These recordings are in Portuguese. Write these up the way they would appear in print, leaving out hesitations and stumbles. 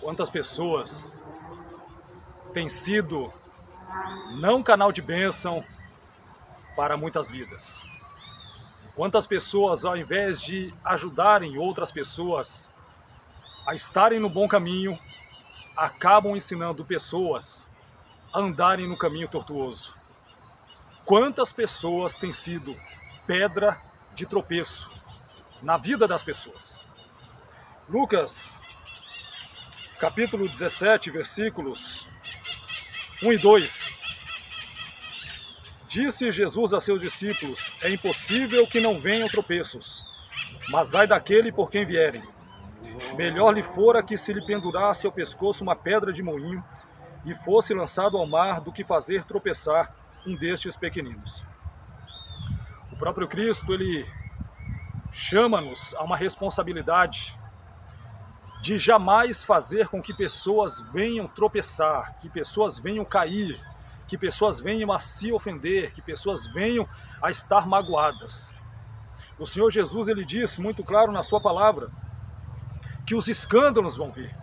Quantas pessoas têm sido não canal de bênção para muitas vidas? Quantas pessoas, ao invés de ajudarem outras pessoas a estarem no bom caminho, acabam ensinando pessoas a andarem no caminho tortuoso? Quantas pessoas têm sido pedra de tropeço na vida das pessoas? Lucas, capítulo 17, versículos 1 e 2. Disse Jesus a seus discípulos: é impossível que não venham tropeços, mas ai daquele por quem vierem. Melhor lhe fora que se lhe pendurasse ao pescoço uma pedra de moinho e fosse lançado ao mar do que fazer tropeçar um destes pequeninos. O próprio Cristo, ele chama-nos a uma responsabilidade de jamais fazer com que pessoas venham tropeçar, que pessoas venham cair, que pessoas venham a se ofender, que pessoas venham a estar magoadas. O Senhor Jesus, ele disse muito claro na sua palavra que os escândalos vão vir,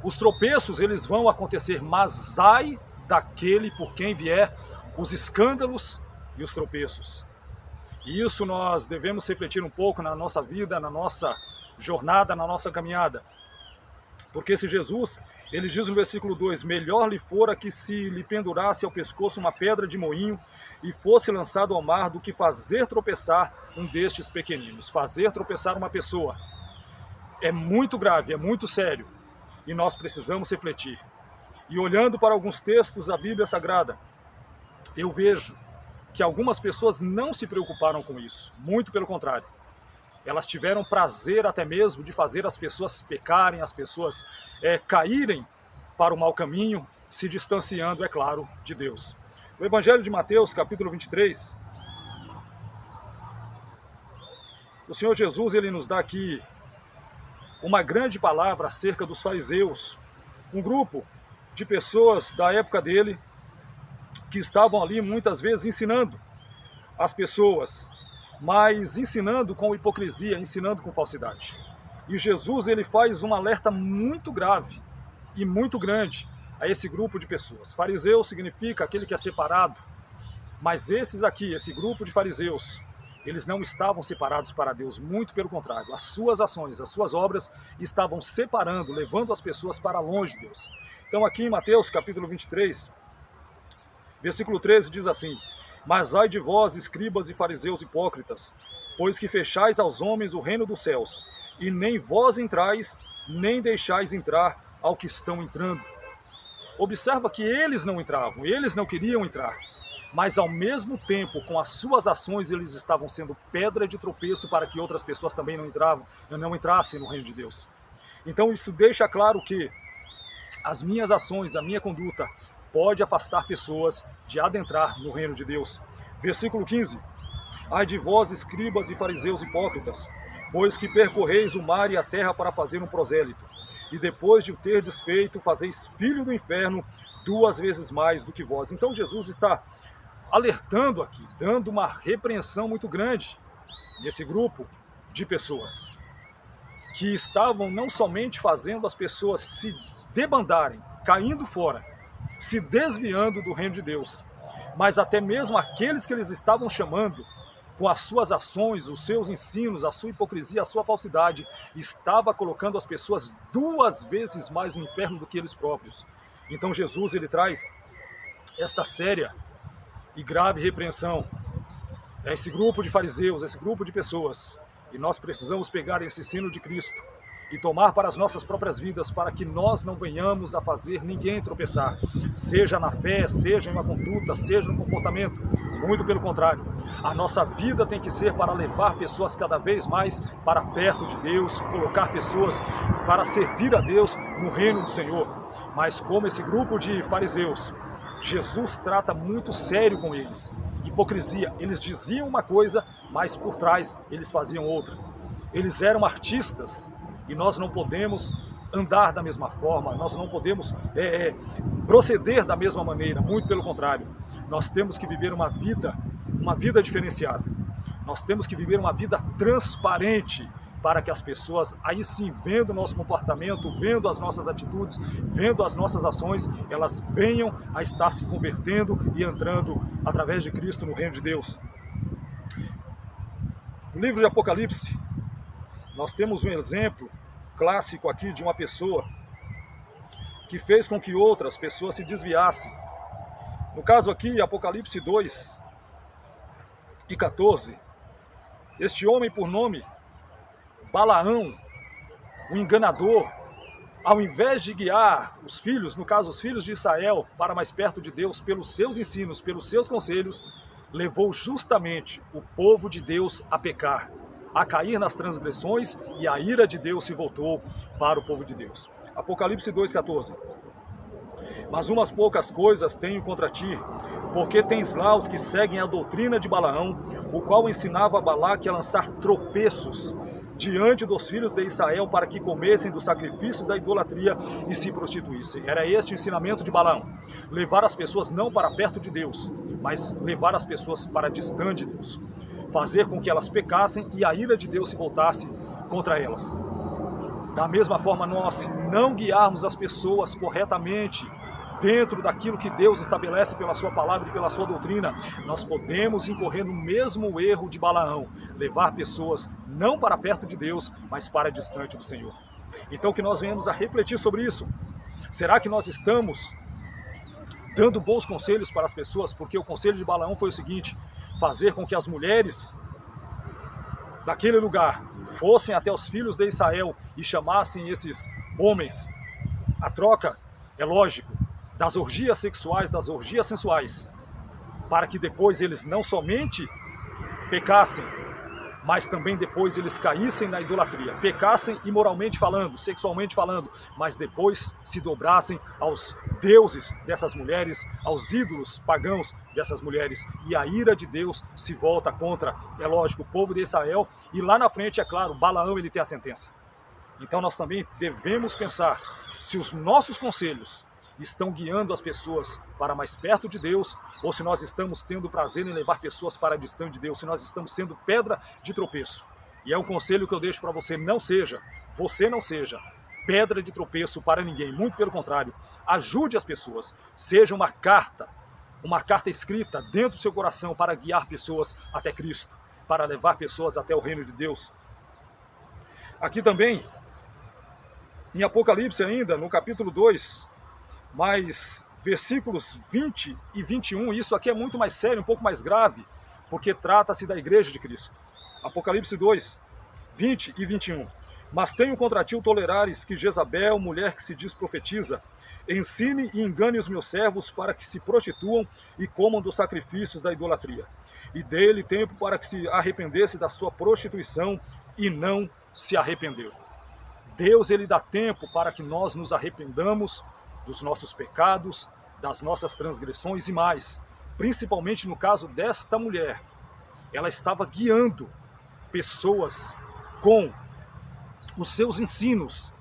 os tropeços eles vão acontecer, mas ai daquele por quem vier os escândalos e os tropeços. E isso nós devemos refletir um pouco na nossa vida, na nossa jornada, na nossa caminhada. Porque se Jesus, ele diz no versículo 2, melhor lhe fora que se lhe pendurasse ao pescoço uma pedra de moinho e fosse lançado ao mar do que fazer tropeçar um destes pequeninos. Fazer tropeçar uma pessoa é muito grave, é muito sério, e nós precisamos refletir. E olhando para alguns textos da Bíblia Sagrada, eu vejo que algumas pessoas não se preocuparam com isso, muito pelo contrário. Elas tiveram prazer até mesmo de fazer as pessoas pecarem, as pessoas caírem para o mau caminho, se distanciando, é claro, de Deus. O Evangelho de Mateus, capítulo 23, o Senhor Jesus, ele nos dá aqui uma grande palavra acerca dos fariseus, um grupo de pessoas da época dele que estavam ali muitas vezes ensinando as pessoas, mas ensinando com hipocrisia, ensinando com falsidade. E Jesus, ele faz um alerta muito grave e muito grande a esse grupo de pessoas. Fariseu significa aquele que é separado, mas esses aqui, esse grupo de fariseus, eles não estavam separados para Deus, muito pelo contrário. As suas ações, as suas obras estavam separando, levando as pessoas para longe de Deus. Então aqui em Mateus capítulo 23, versículo 13 diz assim: mas ai de vós, escribas e fariseus hipócritas, pois que fechais aos homens o reino dos céus, e nem vós entrais, nem deixais entrar ao que estão entrando. Observa que eles não entravam, eles não queriam entrar, mas ao mesmo tempo, com as suas ações, eles estavam sendo pedra de tropeço para que outras pessoas também não entrassem no reino de Deus. Então isso deixa claro que as minhas ações, a minha conduta, pode afastar pessoas de adentrar no reino de Deus. Versículo 15. Ai de vós, escribas e fariseus hipócritas, pois que percorreis o mar e a terra para fazer um prosélito, e depois de o terdes feito, fazeis filho do inferno 2 vezes mais do que vós. Então Jesus está alertando aqui, dando uma repreensão muito grande nesse grupo de pessoas, que estavam não somente fazendo as pessoas se debandarem, caindo fora, se desviando do reino de Deus, mas até mesmo aqueles que eles estavam chamando, com as suas ações, os seus ensinos, a sua hipocrisia, a sua falsidade, estava colocando as pessoas 2 vezes mais no inferno do que eles próprios. Então Jesus, ele traz esta séria e grave repreensão a esse grupo de fariseus, a esse grupo de pessoas, e nós precisamos pegar esse ensino de Cristo e tomar para as nossas próprias vidas, para que nós não venhamos a fazer ninguém tropeçar, seja na fé, seja em uma conduta, seja no comportamento. Muito pelo contrário, a nossa vida tem que ser para levar pessoas cada vez mais para perto de Deus, colocar pessoas para servir a Deus no reino do Senhor. Mas como esse grupo de fariseus, Jesus trata muito sério com eles. Hipocrisia, eles diziam uma coisa, mas por trás eles faziam outra. Eles eram artistas, e nós não podemos andar da mesma forma, nós não podemos proceder da mesma maneira, muito pelo contrário. Nós temos que viver uma vida diferenciada. Nós temos que viver uma vida transparente, para que as pessoas, aí sim, vendo o nosso comportamento, vendo as nossas atitudes, vendo as nossas ações, elas venham a estar se convertendo e entrando através de Cristo no reino de Deus. No livro de Apocalipse, nós temos um exemplo clássico aqui de uma pessoa que fez com que outras pessoas se desviassem. No caso aqui, Apocalipse 2:14, este homem por nome Balaão, o enganador, ao invés de guiar os filhos, no caso os filhos de Israel, para mais perto de Deus, pelos seus ensinos, pelos seus conselhos, levou justamente o povo de Deus a pecar, a cair nas transgressões, e a ira de Deus se voltou para o povo de Deus. Apocalipse 2:14. Mas umas poucas coisas tenho contra ti, porque tens lá os que seguem a doutrina de Balaão, o qual ensinava a Balaque a lançar tropeços diante dos filhos de Israel para que comessem dos sacrifícios da idolatria e se prostituíssem. Era este o ensinamento de Balaão: levar as pessoas não para perto de Deus, mas levar as pessoas para distante de Deus, fazer com que elas pecassem e a ira de Deus se voltasse contra elas. Da mesma forma, nós, se não guiarmos as pessoas corretamente dentro daquilo que Deus estabelece pela sua palavra e pela sua doutrina, nós podemos incorrer no mesmo erro de Balaão, levar pessoas não para perto de Deus, mas para distante do Senhor. Então que nós venhamos a refletir sobre isso. Será que nós estamos dando bons conselhos para as pessoas? Porque o conselho de Balaão foi o seguinte: fazer com que as mulheres daquele lugar fossem até os filhos de Israel e chamassem esses homens. A troca, é lógico, das orgias sexuais, das orgias sensuais, para que depois eles não somente pecassem, mas também depois eles caíssem na idolatria, pecassem imoralmente falando, sexualmente falando, mas depois se dobrassem aos deuses dessas mulheres, aos ídolos pagãos dessas mulheres, e a ira de Deus se volta contra, é lógico, o povo de Israel, e lá na frente, é claro, Balaão ele tem a sentença. Então nós também devemos pensar se os nossos conselhos estão guiando as pessoas para mais perto de Deus, ou se nós estamos tendo prazer em levar pessoas para distante de Deus, se nós estamos sendo pedra de tropeço. E é um conselho que eu deixo para você: você não seja pedra de tropeço para ninguém, muito pelo contrário, ajude as pessoas, seja uma carta escrita dentro do seu coração para guiar pessoas até Cristo, para levar pessoas até o reino de Deus. Aqui também, em Apocalipse ainda, no capítulo 2, mas versículos 20 e 21, isso aqui é muito mais sério, um pouco mais grave, porque trata-se da igreja de Cristo. Apocalipse 2, 20 e 21. Mas tenho contra ti o tolerares que Jezabel, mulher que se diz profetiza, ensine e engane os meus servos para que se prostituam e comam dos sacrifícios da idolatria. E dê-lhe tempo para que se arrependesse da sua prostituição, e não se arrependeu. Deus ele dá tempo para que nós nos arrependamos dos nossos pecados, das nossas transgressões e mais. Principalmente no caso desta mulher. Ela estava guiando pessoas com os seus ensinos.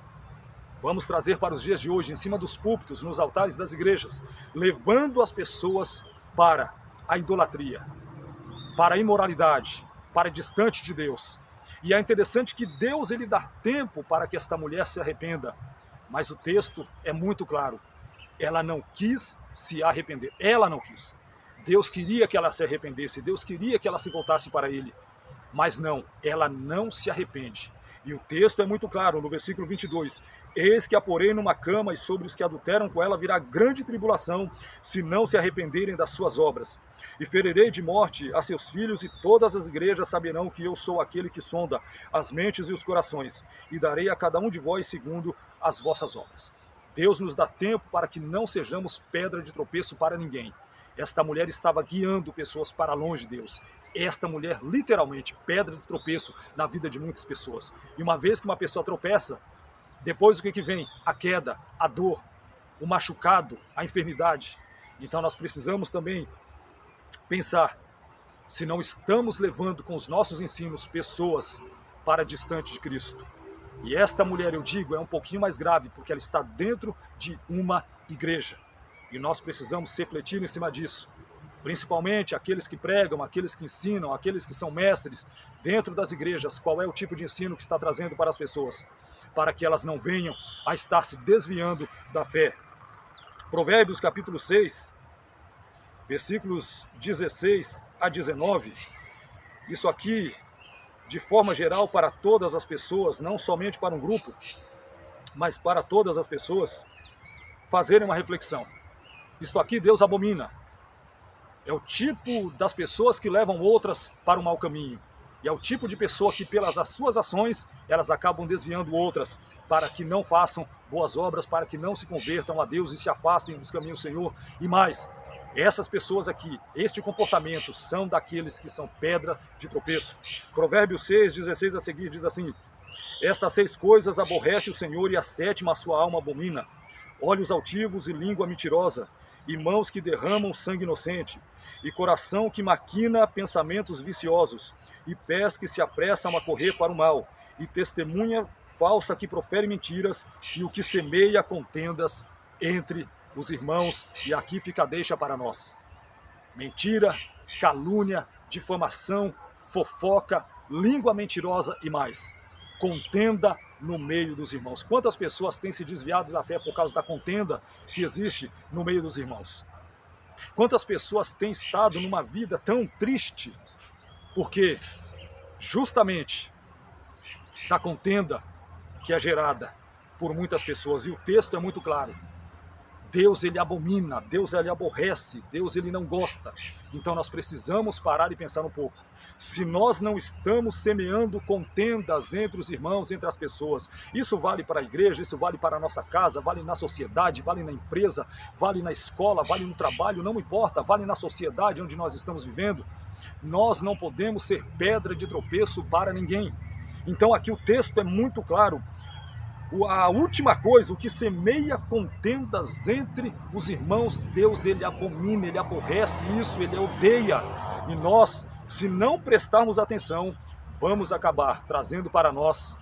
Vamos trazer para os dias de hoje, em cima dos púlpitos, nos altares das igrejas, levando as pessoas para a idolatria, para a imoralidade, para distante de Deus. E é interessante que Deus ele dá tempo para que esta mulher se arrependa. Mas o texto é muito claro. Ela não quis se arrepender. Ela não quis. Deus queria que ela se arrependesse. Deus queria que ela se voltasse para Ele. Mas não, ela não se arrepende. E o texto é muito claro, no versículo 22. Eis que a porei numa cama, e sobre os que adulteram com ela virá grande tribulação, se não se arrependerem das suas obras. E ferirei de morte a seus filhos, e todas as igrejas saberão que eu sou aquele que sonda as mentes e os corações, e darei a cada um de vós segundo as vossas obras. Deus nos dá tempo para que não sejamos pedra de tropeço para ninguém. Esta mulher estava guiando pessoas para longe de Deus. Esta mulher, literalmente, pedra de tropeço na vida de muitas pessoas. E uma vez que uma pessoa tropeça, depois o que vem? A queda, a dor, o machucado, a enfermidade. Então nós precisamos também pensar se não estamos levando com os nossos ensinos pessoas para distante de Cristo. E esta mulher, eu digo, é um pouquinho mais grave, porque ela está dentro de uma igreja. E nós precisamos refletir em cima disso. principalmente aqueles que pregam, aqueles que ensinam, aqueles que são mestres dentro das igrejas, qual é o tipo de ensino que está trazendo para as pessoas, para que elas não venham a estar se desviando da fé. Provérbios capítulo 6, versículos 16 a 19, isso aqui, de forma geral, para todas as pessoas, não somente para um grupo, mas para todas as pessoas, fazerem uma reflexão. Isto aqui Deus abomina. É o tipo das pessoas que levam outras para o mau caminho. E é o tipo de pessoa que, pelas suas ações, elas acabam desviando outras, para que não façam boas obras, para que não se convertam a Deus e se afastem dos caminhos do Senhor. E mais, essas pessoas aqui, este comportamento, são daqueles que são pedra de tropeço. Provérbios 6, 16 a seguir, diz assim: estas 6 coisas aborrece o Senhor, e a 7ª a sua alma abomina: olhos altivos e língua mentirosa, e mãos que derramam sangue inocente, e coração que maquina pensamentos viciosos, e pés que se apressam a correr para o mal, e testemunha falsa que profere mentiras, e o que semeia contendas entre os irmãos. E aqui fica a deixa para nós: mentira, calúnia, difamação, fofoca, língua mentirosa e mais. Contenda no meio dos irmãos. Quantas pessoas têm se desviado da fé por causa da contenda que existe no meio dos irmãos? Quantas pessoas têm estado numa vida tão triste porque justamente da contenda que é gerada por muitas pessoas? E o texto é muito claro: Deus, ele abomina, Deus, ele aborrece, Deus, ele não gosta. Então nós precisamos parar e pensar um pouco. Se nós não estamos semeando contendas entre os irmãos, entre as pessoas, isso vale para a igreja, isso vale para a nossa casa, vale na sociedade, vale na empresa, vale na escola, vale no trabalho, não importa, vale na sociedade onde nós estamos vivendo, nós não podemos ser pedra de tropeço para ninguém. Então aqui o texto é muito claro: a última coisa, o que semeia contendas entre os irmãos, Deus, ele abomina, ele aborrece isso, ele odeia. E nós, se não prestarmos atenção, vamos acabar trazendo para nós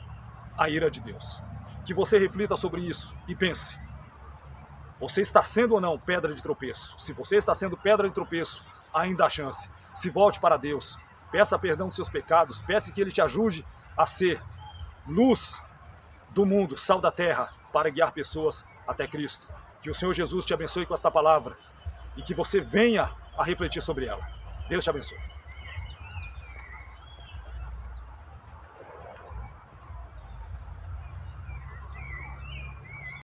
a ira de Deus. Que você reflita sobre isso e pense: você está sendo ou não pedra de tropeço? Se você está sendo pedra de tropeço, ainda há chance. Se volte para Deus, peça perdão dos seus pecados, peça que Ele te ajude a ser luz do mundo, sal da terra, para guiar pessoas até Cristo. Que o Senhor Jesus te abençoe com esta palavra e que você venha a refletir sobre ela. Deus te abençoe.